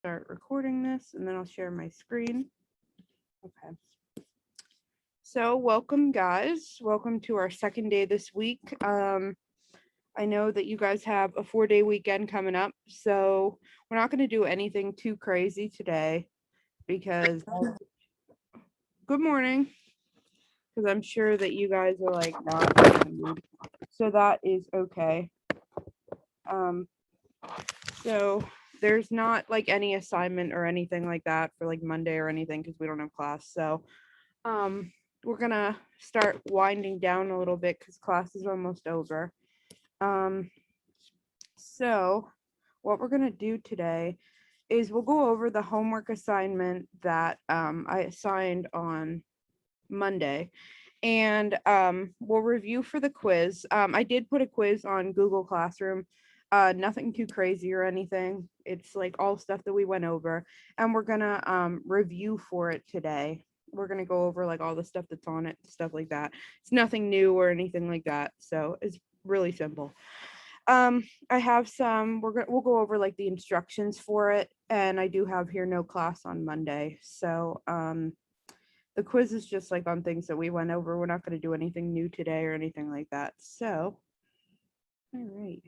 start recording this and then I'll share my screen. Okay. So welcome guys. Welcome to our second day this week. I know that you guys have a 4-day weekend coming up, so we're not going to do anything too crazy today because good morning, because I'm sure that you guys are like not in the mood. So that is okay. So there's not like any assignment or anything like that for like Monday or anything because we don't have class. So we're gonna start winding down a little bit because class is almost over. So what we're gonna do today is we'll go over the homework assignment that I assigned on Monday, and we'll review for the quiz. I did put a quiz on Google Classroom. Nothing too crazy or anything. It's like all stuff that we went over, and we're gonna review for it today. We're gonna go over like all the stuff that's on it, stuff like that. It's nothing new or anything like that, so it's really simple. I have some. We'll go over like the instructions for it, and I do have here no class on Monday, so the quiz is just like on things that we went over. We're not going to do anything new today or anything like that. So, all right.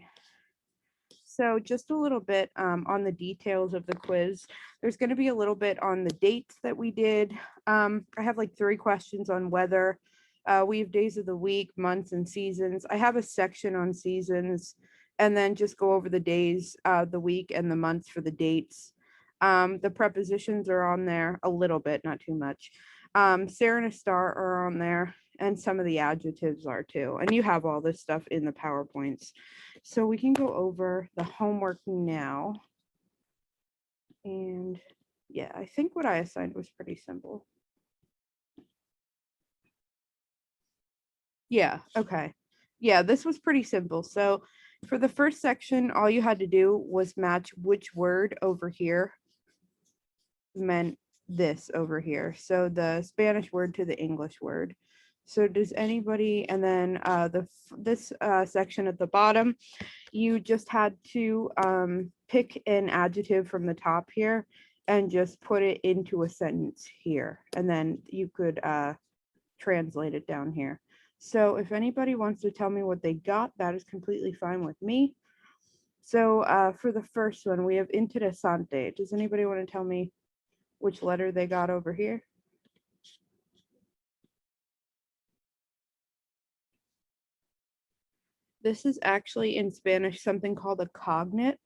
So just a little bit on the details of the quiz. There's going to be a little bit on the dates that we did. I have like 3 questions on weather. We have days of the week, months, and seasons. I have a section on seasons, and then just go over the days, the week, and the months for the dates. The prepositions are on there a little bit, not too much. Sarah and a star are on there, and some of the adjectives are too. And you have all this stuff in the PowerPoints. So we can go over the homework now. And yeah, I think what I assigned was pretty simple. Yeah, okay. Yeah, this was pretty simple. So for the first section, all you had to do was match which word over here meant this over here. So the Spanish word to the English word. So does anybody, and then this section at the bottom, you just had to pick an adjective from the top here and just put it into a sentence here. And then you could translate it down here. So if anybody wants to tell me what they got, that is completely fine with me. So for the first one, we have Interesante. Does anybody want to tell me which letter they got over here? This is actually in Spanish something called a cognate,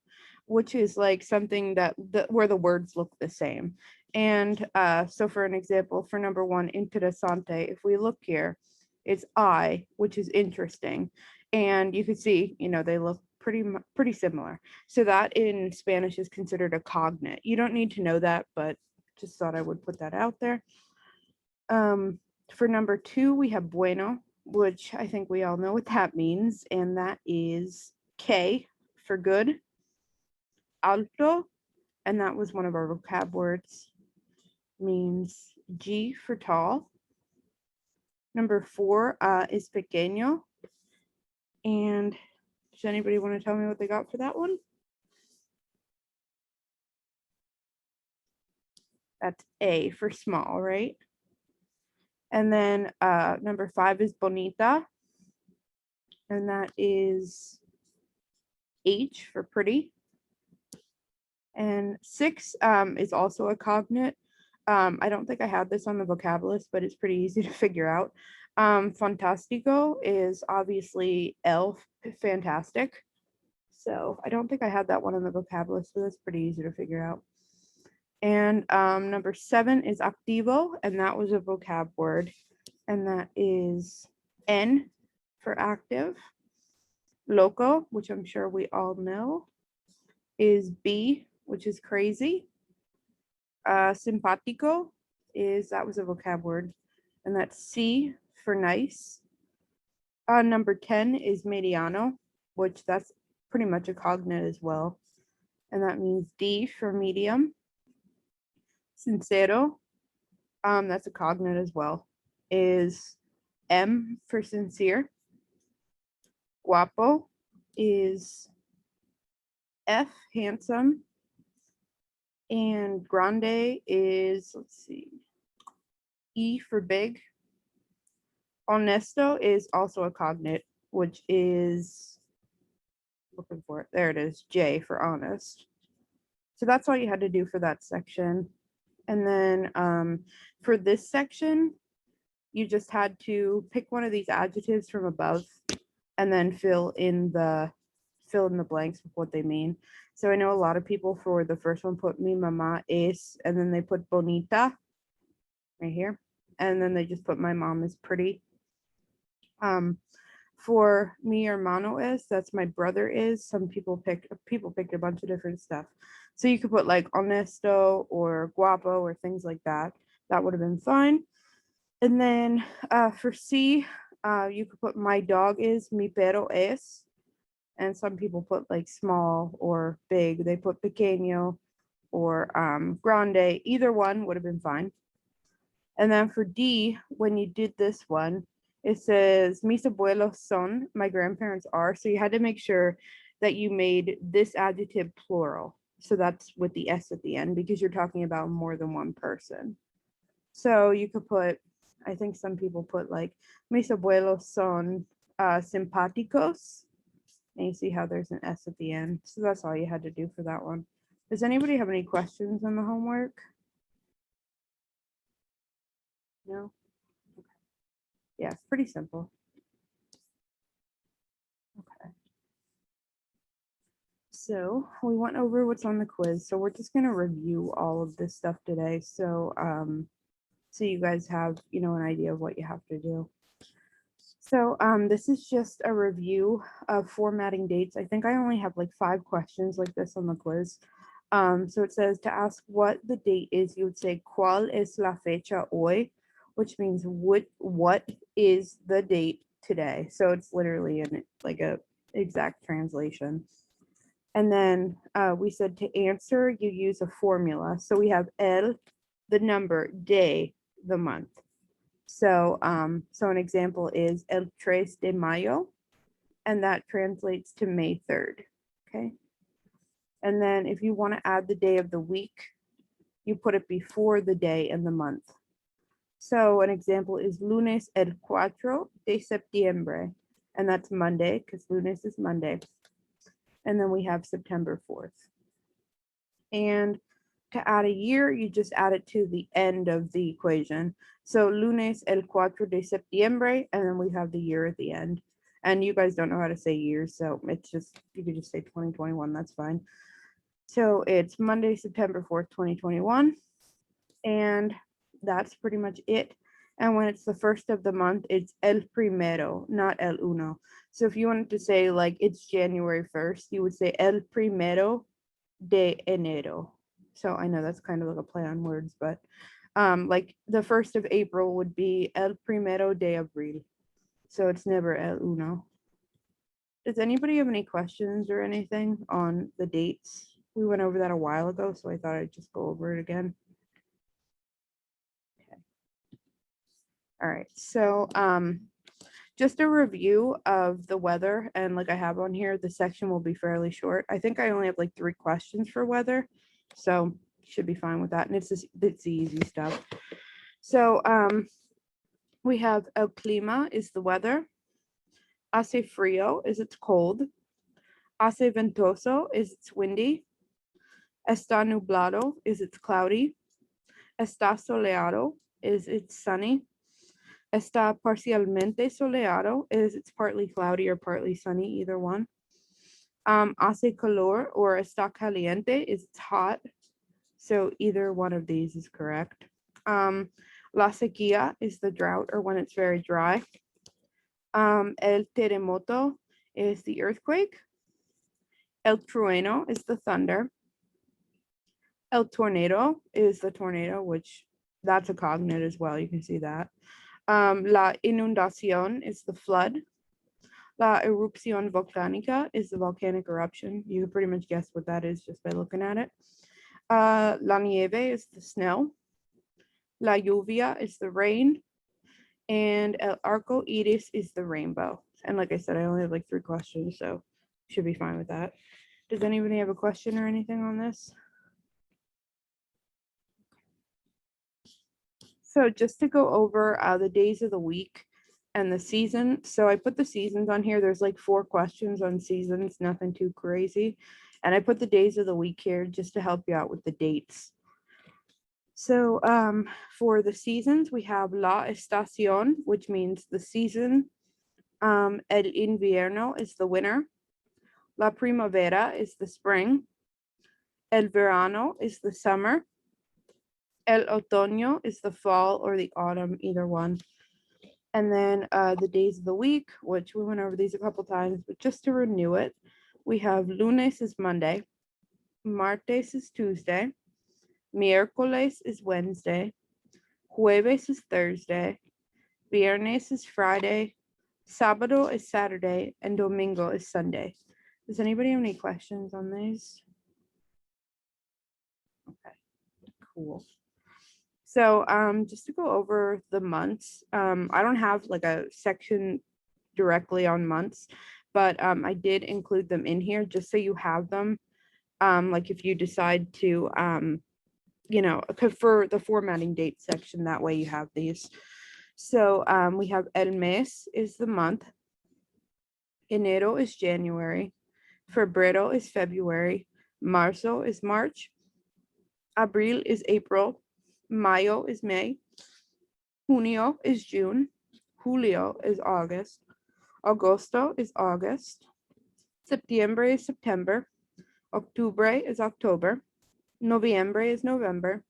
which is like something that where the words look the same. And so for an example, for number 1, interesante, if we look here, it's I, which is interesting. And you can see, they look pretty similar. So that in Spanish is considered a cognate. You don't need to know that, but just thought I would put that out there. For number 2, we have bueno, which I think we all know what that means, and that is K for good. Alto, and that was one of our vocab words, means G for tall. Number 4 is pequeño, and does anybody want to tell me what they got for that one? That's A for small, right? And then number 5 is bonita, and that is H for pretty. And 6 is also a cognate. I don't think I had this on the vocab list, but it's pretty easy to figure out. Fantástico is obviously L, fantastic. So I don't think I had that one on the vocab list, but that's pretty easy to figure out. And number 7 is activo, and that was a vocab word, and that is N for active. Loco, which I'm sure we all know, is B, which is crazy. Simpático that was a vocab word, and that's C for nice. Number 10 is mediano, which that's pretty much a cognate as well, and that means D for medium. Sincero, that's a cognate as well, is M for sincere. Guapo is F, handsome. And grande is, let's see, E for big. Honesto is also a cognate, which is, looking for it, there it is, J for honest. So that's all you had to do for that section. And then for this section, you just had to pick one of these adjectives from above and then fill in the blanks with what they mean. So I know a lot of people for the first one put mi mamá es, and then they put bonita right here, and then they just put my mom is pretty. For mi hermano es, that's my brother is. Some people picked a bunch of different stuff. So you could put like honesto or guapo or things like that. That would have been fine. And then for C, you could put my dog is, mi perro es. And some people put like small or big. They put pequeño or grande. Either one would have been fine. And then for D, when you did this one, it says mis abuelos son, my grandparents are. So you had to make sure that you made this adjective plural. So that's with the S at the end because you're talking about more than one person. So you could put, I think some people put like mis abuelos son simpáticos. And you see how there's an S at the end. So that's all you had to do for that one. Does anybody have any questions on the homework? No? Okay. Yeah, it's pretty simple. Okay. So we went over what's on the quiz. So we're just going to review all of this stuff today. So so you guys have, an idea of what you have to do. So this is just a review of formatting dates. I think I only have like 5 questions like this on the quiz. So it says to ask what the date is, you would say ¿Cuál es la fecha hoy? Which means what is the date today? So it's literally like a exact translation. And then we said to answer, you use a formula. So we have el, the number, day, the month. So so an example is el 3 de mayo, and that translates to May 3rd. Okay. And then if you want to add the day of the week, you put it before the day and the month. So an example is lunes el 4 de septiembre, and that's Monday because lunes is Monday. And then we have September 4th. And to add a year, you just add it to the end of the equation. So lunes el 4 de septiembre, and then we have the year at the end. And you guys don't know how to say years, so it's just, you could just say 2021, that's fine. So it's Monday, September 4th, 2021. And that's pretty much it. And when it's the first of the month, it's el primero, not el uno. So if you wanted to say like it's January 1st, you would say el primero de enero. So I know that's kind of like a play on words, but like the 1st of April would be el primero de abril. So it's never el uno. Does anybody have any questions or anything on the dates? We went over that a while ago, so I thought I'd just go over it again. Okay. All right, so just a review of the weather, and like I have on here, the section will be fairly short. I think I only have like 3 questions for weather, so should be fine with that. And it's the easy stuff. So we have el clima is the weather. Hace frío is it's cold. Hace ventoso is it's windy. Está nublado is it's cloudy. Está soleado is it's sunny. Está parcialmente soleado is it's partly cloudy or partly sunny, either one. Hace calor or está caliente is it's hot. So either one of these is correct. La sequía is the drought or when it's very dry. El terremoto is the earthquake. El trueno is the thunder. El tornado is the tornado, which that's a cognate as well. You can see that. La inundación is the flood. La erupción volcánica is the volcanic eruption. You can pretty much guess what that is just by looking at it. La nieve is the snow. La lluvia is the rain. And el arco iris is the rainbow. And like I said, I only have like 3 questions, so should be fine with that. Does anybody have a question or anything on this? So just to go over the days of the week and the season. So I put the seasons on here. There's like 4 questions on seasons, nothing too crazy. And I put the days of the week here just to help you out with the dates. So for the seasons, we have la estación, which means the season. El invierno is the winter. La primavera is the spring. El verano is the summer. El otoño is the fall or the autumn, either one. And then the days of the week, which we went over these a couple times, but just to renew it, we have lunes is Monday, martes is Tuesday, miércoles is Wednesday, jueves is Thursday, viernes is Friday, sábado is Saturday, and domingo is Sunday. Does anybody have any questions on these? Okay, cool. So just to go over the months, I don't have like a section directly on months, but I did include them in here just so you have them. Like if you decide to, for the formatting date section, that way you have these. So we have el mes is the month. Enero is January. Febrero is February. Marzo is March. Abril is April. Mayo is May. Junio is June. Julio is August. Agosto is August. Septiembre is September. Octubre is October. Noviembre is November.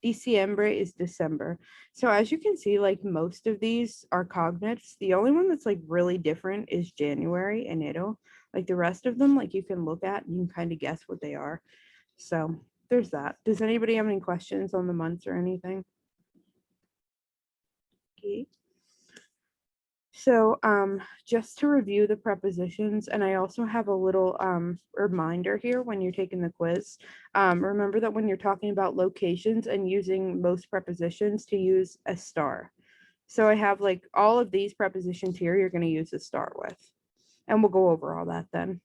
Diciembre is December. So as you can see, like most of these are cognates. The only one that's like really different is January, enero. Like the rest of them, like you can look at and you can kind of guess what they are. So there's that. Does anybody have any questions on the months or anything? Okay. So just to review the prepositions, and I also have a little reminder here when you're taking the quiz. Remember that when you're talking about locations and using most prepositions to use a star. So I have like all of these prepositions here you're going to use a star with. And we'll go over all that then.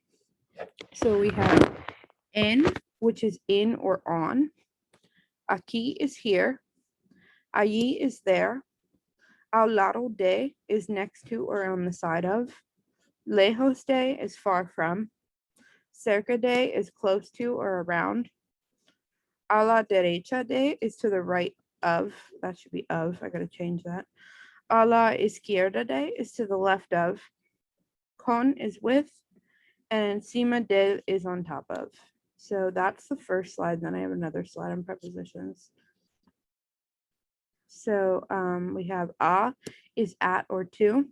So we have en, which is in or on. Aquí is here. Allí is there. Al lado de is next to or on the side of. Lejos de is far from. Cerca de is close to or around. A la derecha de is to the right of. That should be of. I gotta change that. A la izquierda de is to the left of. Con is with. And encima de is on top of. So that's the first slide. Then I have another slide on prepositions. So we have a is at or to.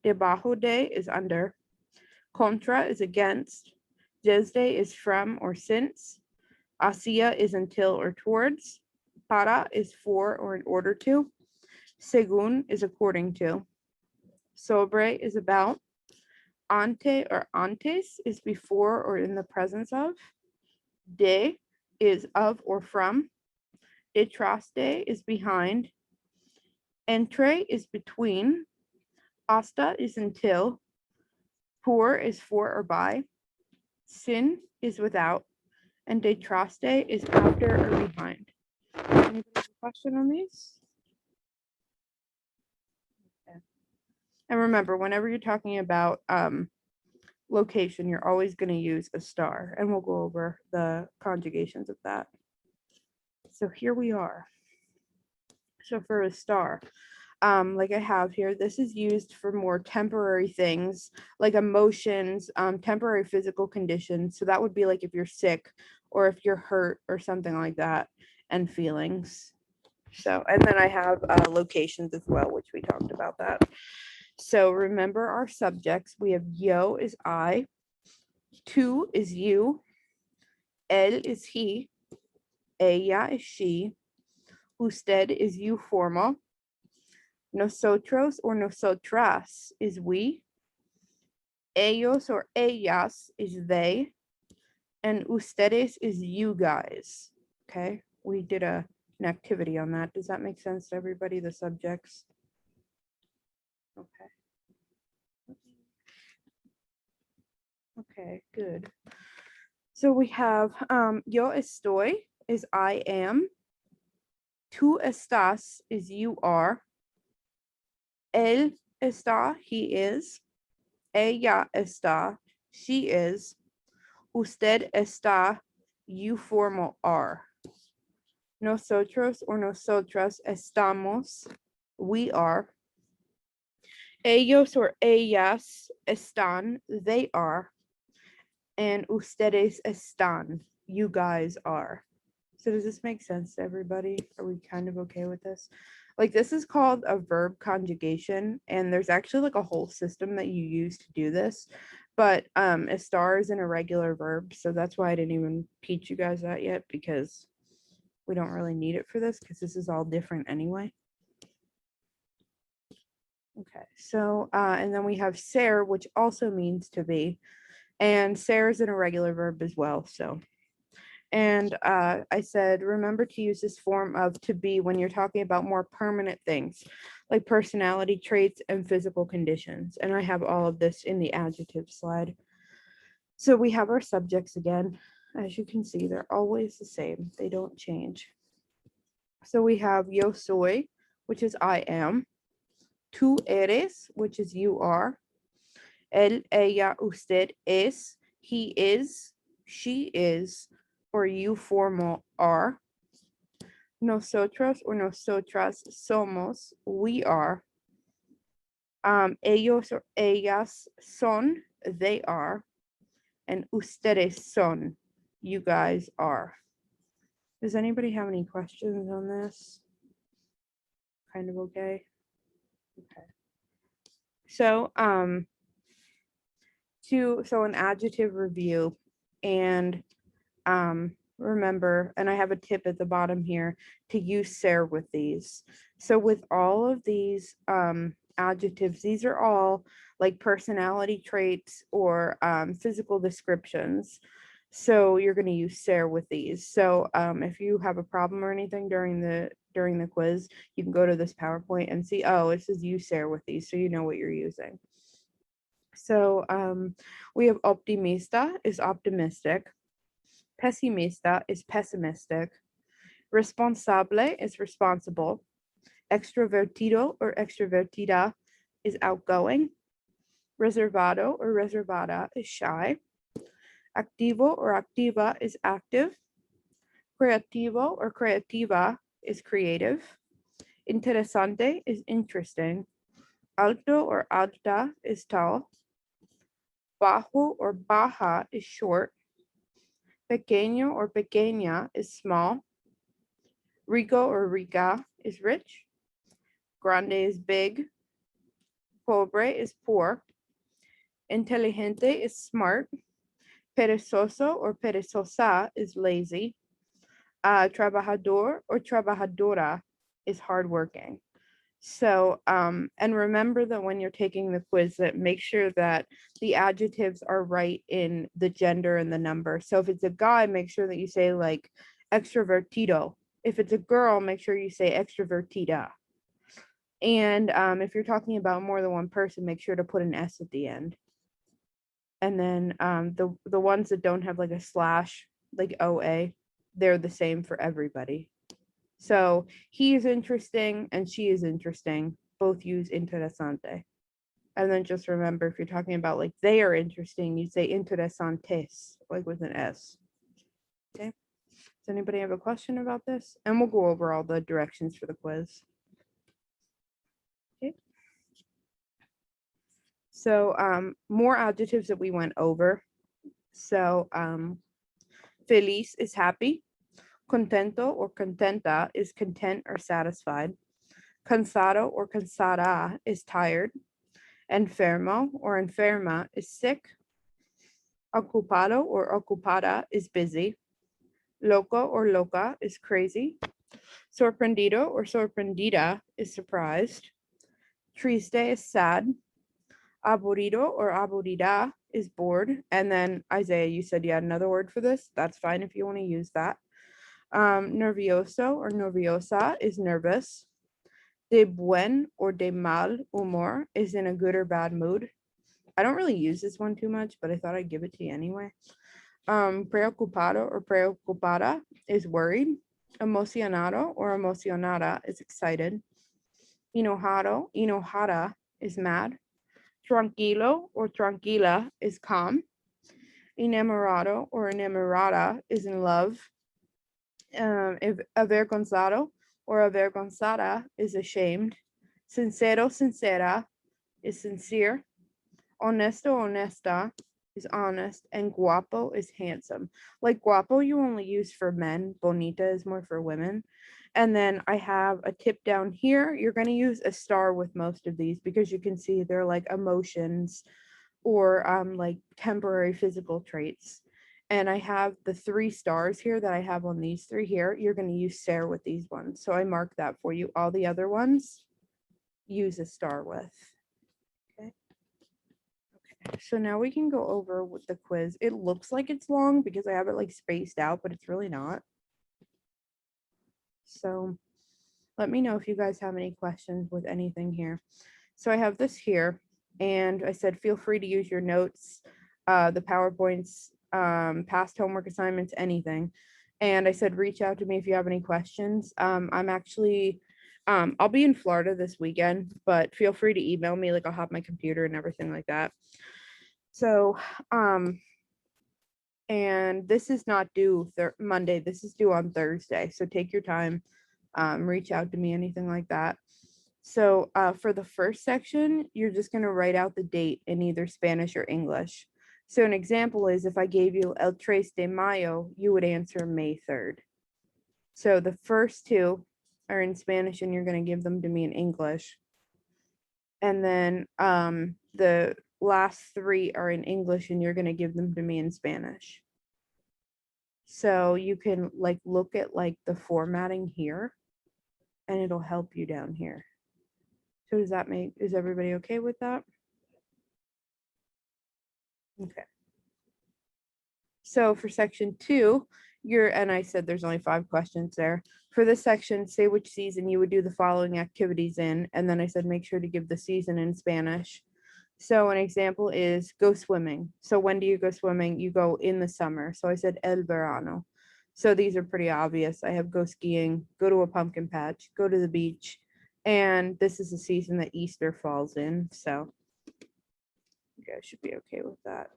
Debajo de is under. Contra is against. Desde is from or since. Hacia is until or towards. Para is for or in order to. Según is according to. Sobre is about. Ante or antes is before or in the presence of. De is of or from. Detrás de is behind. Entre is between. Hasta is until. Por is for or by. Sin is without. And detrás de is after or behind. Anybody have a question on these? Okay. And remember, whenever you're talking about location, you're always going to use a star, and we'll go over the conjugations of that. So here we are. So for a star, like I have here, this is used for more temporary things like emotions, temporary physical conditions. So that would be like if you're sick or if you're hurt or something like that, and feelings. So, and then I have locations as well, which we talked about that. So remember our subjects. We have yo is I, tú is you, él is he, ella is she, usted is you formal, nosotros or nosotras is we, ellos or ellas is they, and ustedes is you guys. Okay, we did an activity on that. Does that make sense to everybody, the subjects? Okay. Okay, good. So we have yo estoy is I am. Tú estás is you are. Él está, he is. Ella está, she is. Usted está, you formal are. Nosotros or nosotras estamos, we are. Ellos or ellas están, they are. And ustedes están, you guys are. So does this make sense to everybody? Are we kind of okay with this? Like this is called a verb conjugation, and there's actually like a whole system that you use to do this. But estar is an irregular verb, so that's why I didn't even teach you guys that yet, because we don't really need it for this because this is all different anyway. Okay, so and then we have ser, which also means to be, and ser is an irregular verb as well. So, and I said, remember to use this form of to be when you're talking about more permanent things like personality traits and physical conditions. And I have all of this in the adjective slide. So we have our subjects again. As you can see, they're always the same. They don't change. So we have yo soy, which is I am. Tú eres, which is you are. Él, ella, usted es, he is, she is, or you formal are. Nosotros or nosotras somos, we are. Ellos or ellas son, they are. And ustedes son, you guys are. Does anybody have any questions on this? Kind of okay? Okay. So, an adjective review, and remember, and I have a tip at the bottom here to use ser with these. So with all of these adjectives, these are all like personality traits or physical descriptions. So you're going to use ser with these. So if you have a problem or anything during the quiz, you can go to this PowerPoint and see, oh, it says use ser with these, so you know what you're using. So we have optimista is optimistic. Pesimista is pessimistic. Responsable is responsible. Extrovertido or extrovertida is outgoing. Reservado or reservada is shy. Activo or activa is active. Creativo or creativa is creative. Interesante is interesting. Alto or alta is tall. Bajo or baja is short. Pequeño or pequeña is small. Rico or rica is rich. Grande is big. Pobre is poor. Inteligente is smart. Perezoso or perezosa is lazy. Trabajador or trabajadora is hardworking. So, and remember that when you're taking the quiz, that make sure that the adjectives are right in the gender and the number. So if it's a guy, make sure that you say like extrovertido. If it's a girl, make sure you say extrovertida. And if you're talking about more than one person, make sure to put an S at the end. And then the ones that don't have like a slash, like OA, they're the same for everybody. So he is interesting and she is interesting. Both use interesante. And then just remember, if you're talking about like they are interesting, you say interesantes, like with an S. Okay. Does anybody have a question about this? And we'll go over all the directions for the quiz. Okay. So more adjectives that we went over. So feliz is happy. Contento or contenta is content or satisfied. Cansado or cansada is tired. Enfermo or enferma is sick. Ocupado or ocupada is busy. Loco or loca is crazy. Sorprendido or sorprendida is surprised. Triste is sad. Aburrido or aburrida is bored. And then Isaiah, you said you had another word for this. That's fine if you want to use that. Nervioso or nerviosa is nervous. De buen or de mal humor is in a good or bad mood. I don't really use this one too much, but I thought I'd give it to you anyway. Preocupado or preocupada is worried. Emocionado or emocionada is excited. Enojado, enojada is mad. Tranquilo or tranquila is calm. Enamorado or enamorada is in love. Avergonzado or avergonzada is ashamed. Sincero, sincera is sincere. Honesto, honesta is honest. And guapo is handsome. Like guapo, you only use for men. Bonita is more for women. And then I have a tip down here. You're going to use a star with most of these because you can see they're like emotions or like temporary physical traits. And I have the 3 stars here that I have on these 3 here. You're going to use Sarah with these ones. So I mark that for you. All the other ones, use a star with. Okay. Okay. So now we can go over with the quiz. It looks like it's long because I have it like spaced out, but it's really not. So let me know if you guys have any questions with anything here. So I have this here, and I said feel free to use your notes, the PowerPoints, past homework assignments, anything. And I said reach out to me if you have any questions. I'm actually, I'll be in Florida this weekend, but feel free to email me. Like I'll have my computer and everything like that. So, and this is not due Monday. This is due on Thursday. So take your time, reach out to me, anything like that. So for the first section, you're just going to write out the date in either Spanish or English. So an example is if I gave you El 3 de Mayo, you would answer May 3rd. So the first 2 are in Spanish and you're going to give them to me in English. And then the last 3 are in English and you're going to give them to me in Spanish. So you can like look at like the formatting here and it'll help you down here. So is everybody okay with that? Okay. So for section 2, and I said there's only 5 questions there. For this section, say which season you would do the following activities in, and then I said make sure to give the season in Spanish. So an example is go swimming. So when do you go swimming? You go in the summer. So I said el verano. So these are pretty obvious. I have go skiing, go to a pumpkin patch, go to the beach, and this is the season that Easter falls in. So you guys should be okay with that.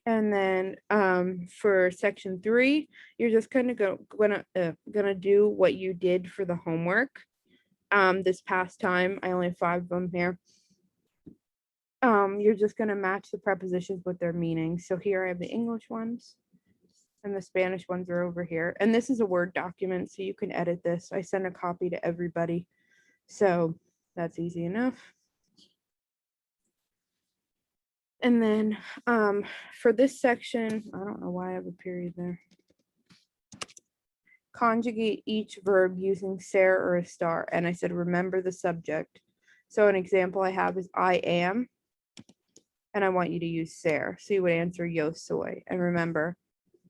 And then for section 3, you're just kind of gonna do what you did for the homework this past time. I only have 5 of them here. You're just gonna match the prepositions with their meaning. So here I have the English ones and the Spanish ones are over here. And this is a Word document, so you can edit this. I send a copy to everybody. So that's easy enough. And then for this section, I don't know why I have a period there. Conjugate each verb using ser or a star. And I said, remember the subject. So an example I have is I am, and I want you to use ser. So you would answer yo soy. And remember,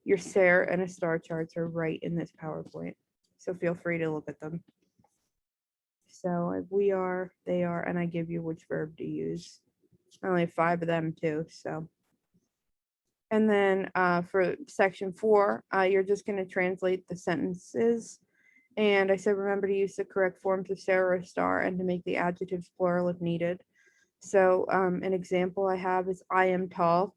your ser and a star charts are right in this PowerPoint. So feel free to look at them. So if we are, they are, and I give you which verb to use. I only have 5 of them too, so. And then for section 4, you're just going to translate the sentences. And I said, remember to use the correct forms of ser or star and to make the adjectives plural if needed. So an example I have is I am tall.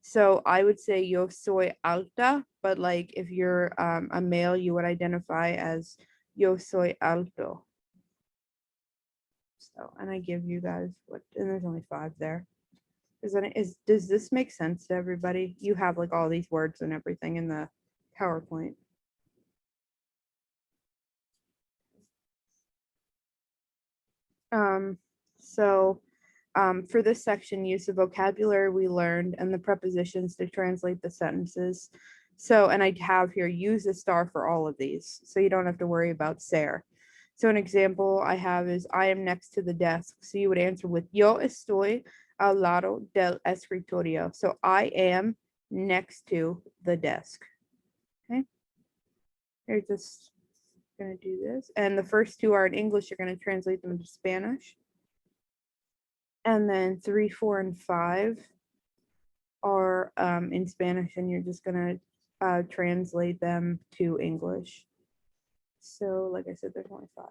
So I would say yo soy alta, but like if you're a male, you would identify as yo soy alto. So, and I give you guys and there's only 5 there. Does this make sense to everybody? You have like all these words and everything in the PowerPoint. So for this section, use the vocabulary we learned and the prepositions to translate the sentences. So, and I have here, use a star for all of these, so you don't have to worry about ser. So an example I have is, I am next to the desk. So you would answer with, yo estoy al lado del escritorio. So I am next to the desk. Okay. You're just going to do this. And the first 2 are in English. You're going to translate them into Spanish. And then 3, 4, and 5 are in Spanish, and you're just gonna translate them to English. So like I said, there's only 5.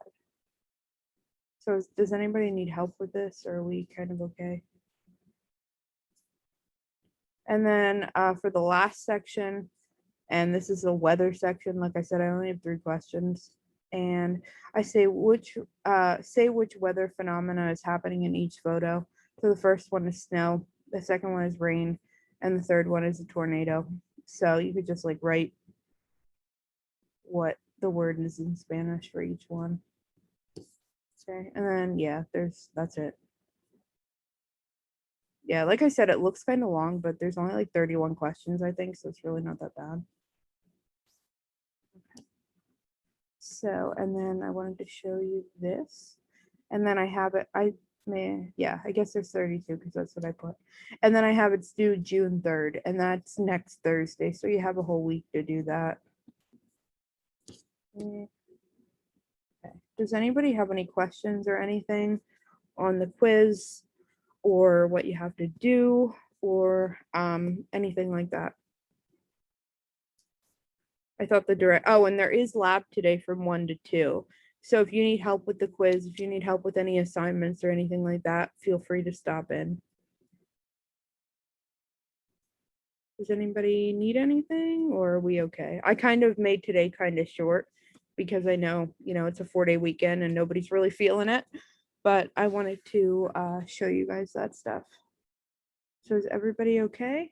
So does anybody need help with this, or are we kind of okay? And then for the last section, and this is the weather section, like I said, I only have 3 questions. And I say which weather phenomena is happening in each photo. So the first one is snow, the second one is rain, and the third one is a tornado. So you could just like write what the word is in Spanish for each one. Okay, and then yeah, that's it. Yeah, like I said, it looks kind of long, but there's only like 31 questions, I think, so it's really not that bad. Okay. So, and then I wanted to show you this. And then I have it, I guess there's 32 because that's what I put. And then I have it's due June 3rd, and that's next Thursday. So you have a whole week to do that. Okay. Does anybody have any questions or anything on the quiz or what you have to do or anything like that? I thought and there is lab today from 1 to 2. So if you need help with the quiz, if you need help with any assignments or anything like that, feel free to stop in. Does anybody need anything, or are we okay? I kind of made today kind of short because I know, it's a 4-day weekend and nobody's really feeling it, but I wanted to show you guys that stuff. So is everybody okay?